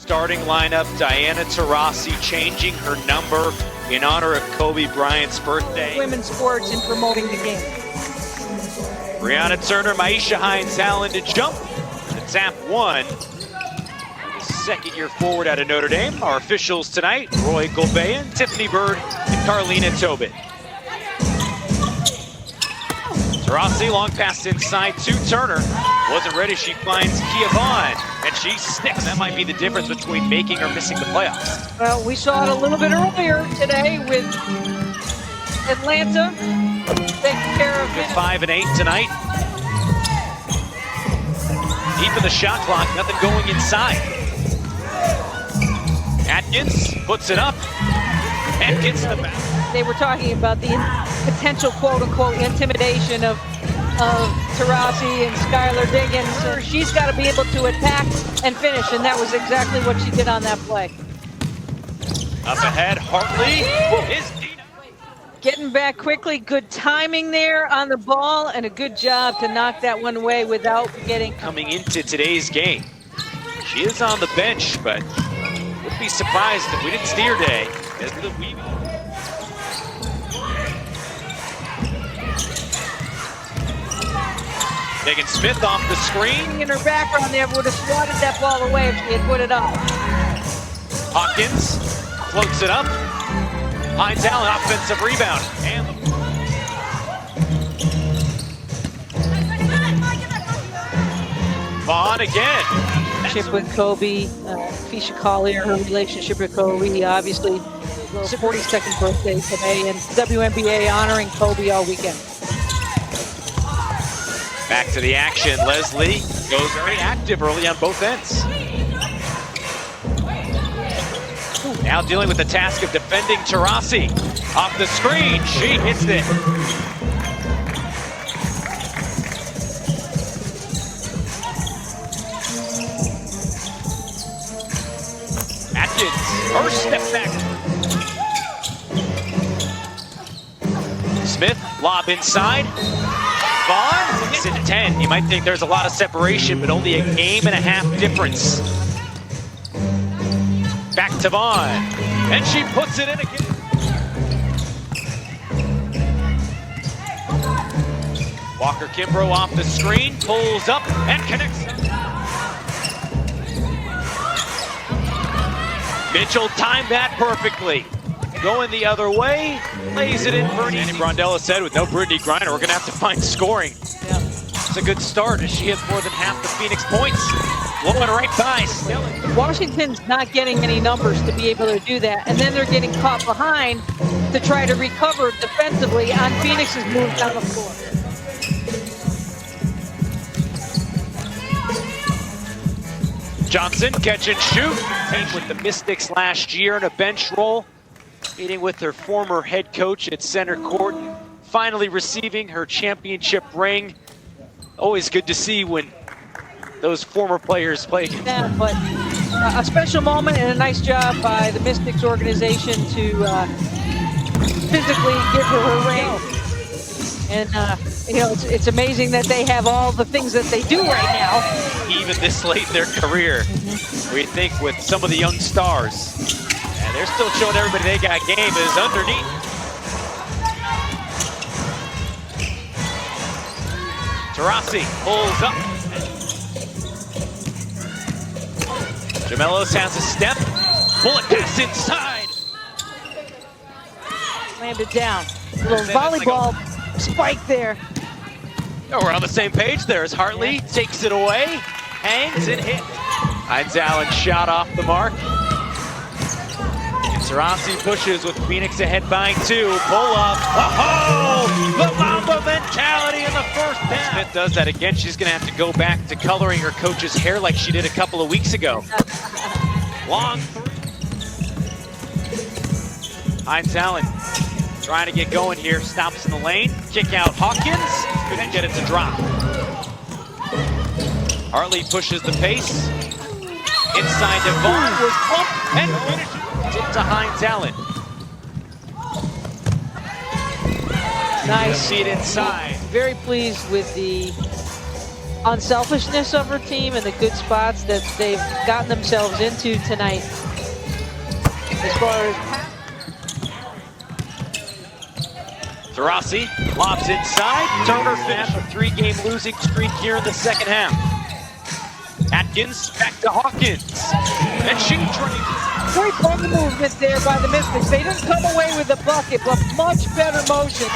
Starting lineup, Diana Taurasi changing her number in honor of Kobe Bryant's birthday. Women's sports and promoting the game. Brianna Turner, Maisha Hines-Allen to jump. The tap one. The second-year forward out of Notre Dame. Our officials tonight, Roy Golbeyan, Tiffany Bird, and Carlina Tobit. Taurasi, long pass inside to Turner. Wasn't ready, she finds Kia Vaughn, and she sticks. That might be the difference between making or missing the playoffs. Well, we saw it a little bit earlier today with Atlanta taking care of it. 5 and 8 tonight. Deep in the shot clock, nothing going inside. Atkins puts it up and gets the back. They were talking about the potential quote-unquote intimidation of Taurasi and Skylar Diggins. She's got to be able to attack and finish, and that was exactly what she did on that play. Up ahead, Hartley is getting back quickly. Good timing there on the ball, and a good job to knock that one away without getting... Coming into today's game. She is on the bench, but wouldn't be surprised if we didn't see her today. As the Megan Smith off the screen. In her background there would have swatted that ball away if she had put it up. Hawkins floats it up. Hines-Allen, offensive rebound. And Vaughn again. Relationship with Kobe, Fisha Collier, her relationship with Kobe, obviously 42nd birthday today, and WNBA honoring Kobe all weekend. Back to the action. Leslie goes very active early on both ends. Now dealing with the task of defending Taurasi. Off the screen, she hits it. Atkins, first step back. Smith, lob inside. Vaughn, it's at 10. You might think there's a lot of separation, but only a game and a half difference. Back to Vaughn, and she puts it in again. Walker Kimbrough off the screen, pulls up and connects. Mitchell timed that perfectly. Going the other way, lays it in. Andy Brondella said with no Brittany Griner, we're gonna have to find scoring. Yeah. It's a good start as she hits more than half the Phoenix points. Blowing right by Snelling. Washington's not getting any numbers to be able to do that, and then they're getting caught behind to try to recover defensively on Phoenix's move down the floor. Johnson, catch and shoot. With the Mystics last year in a bench role. Meeting with her former head coach at center court. Finally receiving her championship ring. Always good to see when those former players play against. Yeah, but a special moment and a nice job by the Mystics organization to physically give her her ring. And you know, it's amazing that they have all the things that they do right now. Even this late in their career, we think with some of the young stars, and they're still showing everybody they got game is underneath. Taurasi pulls up. Jamelos has a step. Bullet pass inside. Landed down. A little volleyball spike there. Oh, we're on the same page there as Hartley takes it away, hangs and hits. Hines-Allen shot off the mark. And Taurasi pushes with Phoenix ahead by 2. Pull up. Oh, the Mamba mentality in the first half. Smith does that again. She's going to have to go back to coloring her coach's hair like she did a couple of weeks ago. Long three. Hines-Allen trying to get going here. Stops in the lane. Kick out Hawkins. Couldn't get it to drop. Hartley pushes the pace. Inside to Vaughn. Was bumped and finishes it to Hines-Allen. Nice. See it inside. Very pleased with the unselfishness of her team and the good spots that they've gotten themselves into tonight. As far as Taurasi lobs inside. Turner finished a 3-game losing streak here in the second half. Atkins back to Hawkins. And she drains. great ball movement there by the Mystics. They didn't come away with the bucket, but much better motion.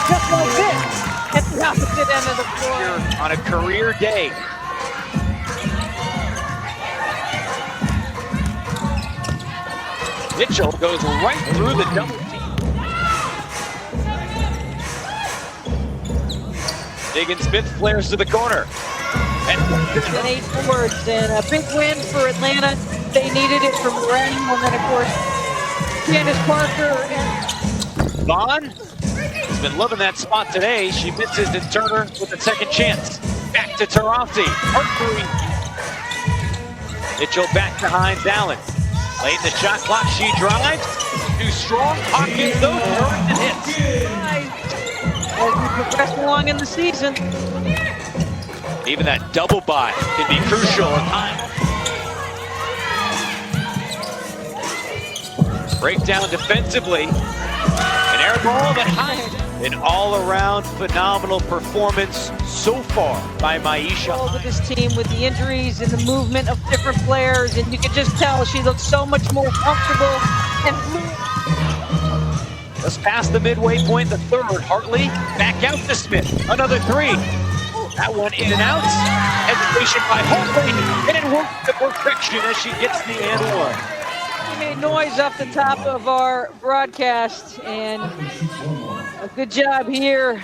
Just like this at the opposite end of the floor. On a career day. Mitchell goes right through the double team. Diggins Smith flares to the corner. And 8 boards, and a big win for Atlanta. They needed it from Ren, and then of course Candace Parker and Vaughn has been loving that spot today. She misses, and Turner with a second chance. Back to Taurasi. Mercury. Mitchell back to Hines Allen. Late in the shot clock, she drives. Too strong. Hawkins though turns and hits. as we progress along in the season. Even that double by can be crucial at times. Breakdown defensively. An air ball that hides. An all-around phenomenal performance so far by Maisha. With this team, with the injuries and the movement of different players, and you can just tell she looks so much more comfortable and fluid. Just past the midway point, the third. Hartley back out to Smith. Another three. That one in and out. Hesitation by Hartley, and it worked to perfection as she gets the and one. We made noise off the top of our broadcast, and a good job here.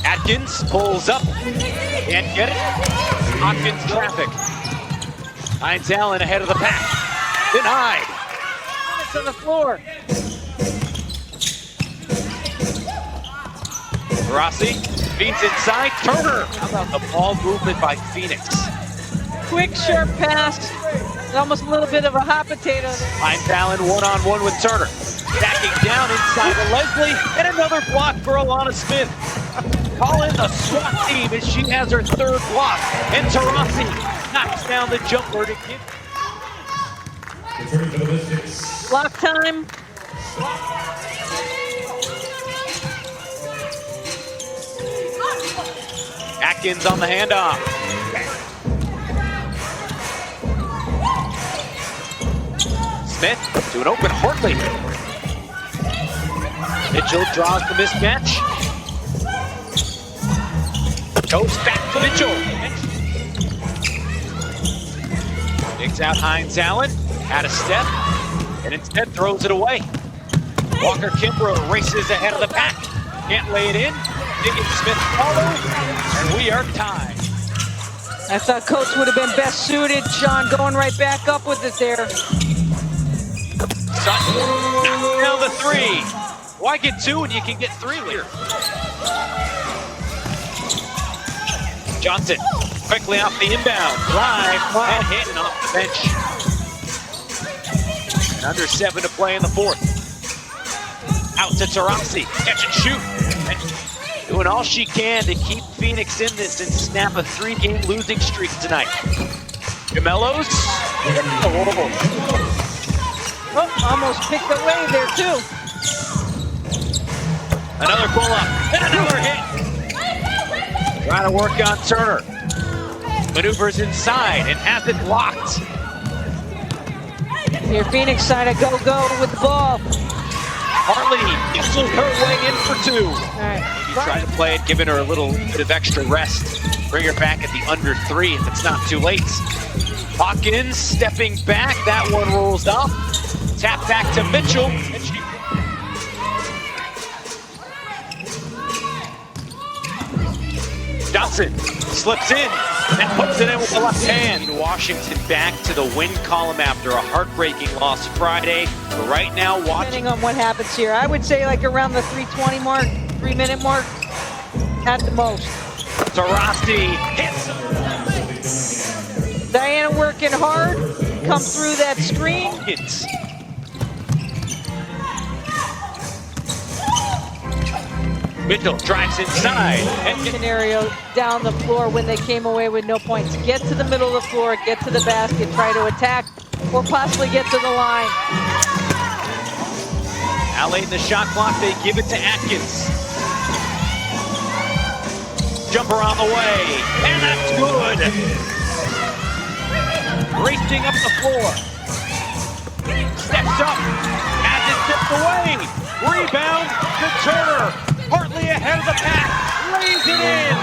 Atkins pulls up, can't get it. Hawkins traffic. Hines Allen ahead of the pack. Denied. It's on the floor. Rossi feeds inside. Turner. How about the ball movement by Phoenix? Quick, sharp pass. Almost a little bit of a hot potato there. Hines Allen one-on-one with Turner. Backing down inside to Leslie. And another block for Alana Smith. Call in the SWAT team as she has her third block. And Taurasi knocks down the jumper to give. Block time. Atkins on the handoff. Smith to an open Hartley. Mitchell draws the mismatch. Goes back to Mitchell. Digs out Hines Allen. Out of step. And instead throws it away. Walker Kimbrough races ahead of the pack. Can't lay it in. Diggins Smith follows. And we are tied. I thought Coach would have been best suited. Sean going right back up with it there. Sutton knocks down the three. Why get two when you can get three later? Johnson quickly off the inbound. Drive and hitting off the bench. And under 7 to play in the fourth. Out to Taurasi. Catch and shoot. And doing all she can to keep Phoenix in this and snap a 3-game losing streak tonight. Gemelos. Oh, almost picked away there too. Another pull up. And another hit. Trying to work on Turner. Maneuvers inside and has it blocked. Here, Phoenix side of go-go with the ball. Hartley whistles her way in for two. All right. Maybe try to play it, giving her a little bit of extra rest. Bring her back at the under 3 if it's not too late. Hawkins stepping back. That one rolls off. Tap back to Mitchell. And she... Johnson slips in and puts it in with the left hand. Washington back to the win column after a heartbreaking loss Friday. But right now, Depending on what happens here, I would say like around the 3:20 mark, 3-minute mark, at the most. Taurasi hits. Diana working hard, come through that screen. Hits. Mitchell drives inside. Scenario down the floor when they came away with no points. Get to the middle of the floor, get to the basket, try to attack, or possibly get to the line. Now late in the shot clock, they give it to Atkins. Jumper on the way, and that's good. Racing up the floor. Steps up, as it tipped away. Rebound to Turner. Hartley ahead of the pack, lays it in.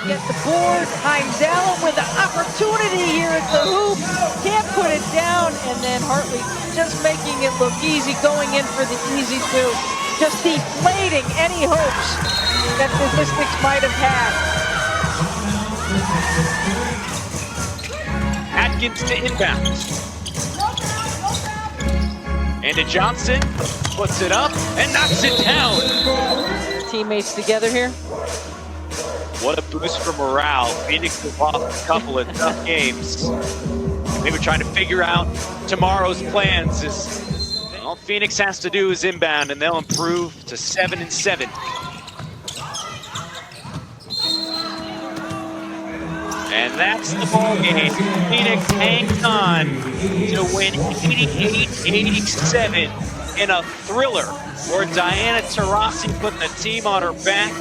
Get the board, Hines Allen with an opportunity here at the hoop. Can't put it down, and then Hartley just making it look easy, going in for the easy two. Just deflating any hopes that the Mystics might have had. Atkins to inbound. And to Johnson, puts it up and knocks it down. Teammates together here. What a boost for morale. Phoenix has lost a couple of tough games. Maybe trying to figure out tomorrow's plans. All Phoenix has to do is inbound and they'll improve to 7-7. And that's the ball game. Phoenix hangs on to win 88-87 in a thriller where Diana Taurasi putting the team on her back.